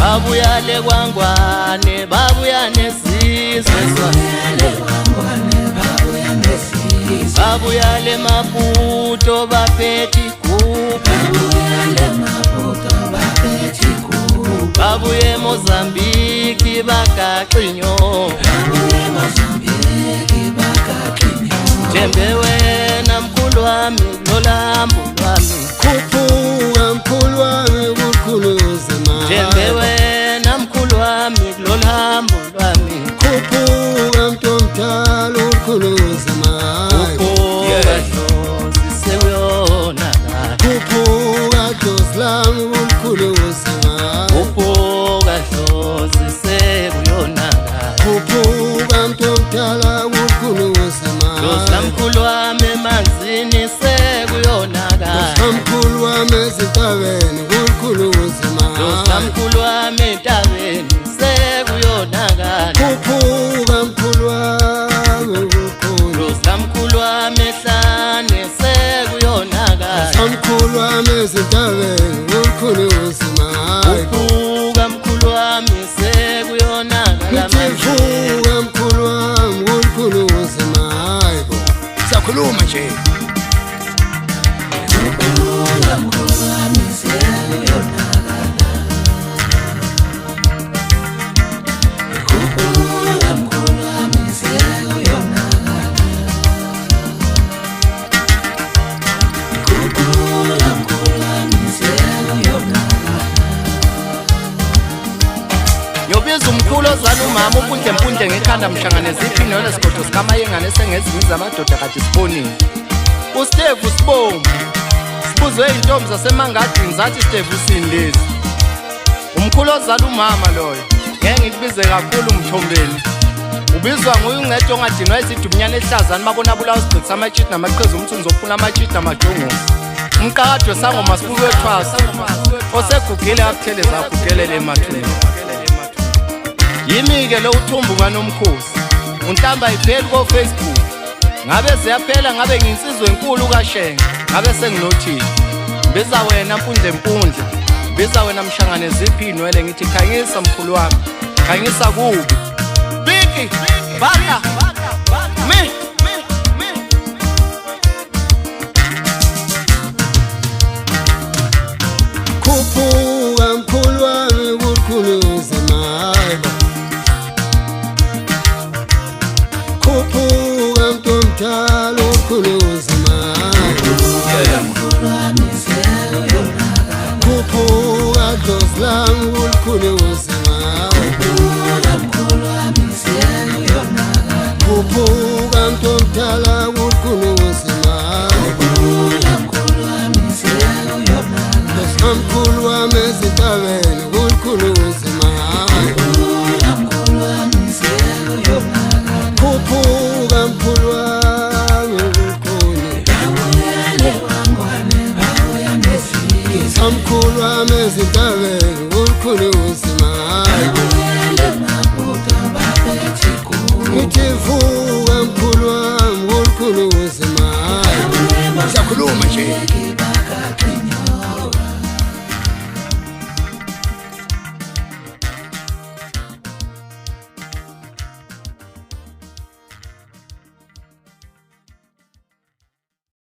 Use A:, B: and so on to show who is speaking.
A: babuyale kwangwane babuya nesizwe babuyale Maputo baphethe igubhu babuye Mozambique bagaxinyo Jembe wena mkhulu wami lolambo lwami
B: khuphuka mkhulu wami ukukhuluza ma
A: Jembe wena mkhulu wami lolambo lwami
B: khuphuka mntomdala ukukhuluza ma khuphuka dlozlami ukukhuluza ma
A: khuphuka
B: mntomdala ukukhuluza ma
A: mkhulu wami emanzini sekuyonakala
B: mkhulu wami ezintabeni ukukhuluza ma
A: mkhulu wami entabeni sekuyonakala
B: khuphuka mkhulu wami ukukhuluza
A: mkhulu wami ehlane sekuyonakala
B: mkhulu wami ezintabeni ukukhuluza ma
A: khuphuka mkhulu wami sekuyonakala
B: Mtifuka mkhulu wami ukukhuluza ma
C: sakhuluma nje
D: khuphuka mkhulu wami sekuyonakala khuphuka mkhulu wami sekuyonakala khuphuka mkhulu wami sekuyonakala
A: Yobiza umkhulu ozala umama umpundle ngekhanda mhlangane ziphi nole sigodo sikamayengane esengezingiza amadoda kade sibonile uSteve Sibomvu sibuzwe intombi zasemangadini zathi Steve usindezi umkhulu ozala umama loyo ngeke ngikubize kakhulu umthombeni ubizwa nguye ungcede ongadinwa izidubunyane ehlazana babona bulawa sigcitha amachiti namaqhezi umthunzi ofuna amachiti namajongo umqakade sangoma sibuke wethwasa osegugile akutheleza agugelele emathuneni yimi-ke lo uthumbuka nomkhosi untamba ipheli ko-Facebook ngabe ziyaphela ngabe nginsizwe enkulu kaShenga ngabe senginothile biza wena mpundle biza wena mhlangane ziphi inwele ngithi khanyisa mkhulu wami khanyisa kubi biki baka mi
B: khuphuka mkhulu wami ukukhuluza ma khuphuka mntomdala ukukhuluza ma
D: mkhulu wami sekuyonakala
B: khuphuka dlozlami ukukhuluza ma
D: khuphuka mkhulu wami sekuyonakala
B: khuphuka mntomdala ukukhuluza ma
D: khuphuka mkhulu wami sekuyonakala
B: mkhulu wami ezintabeni ukukhuluza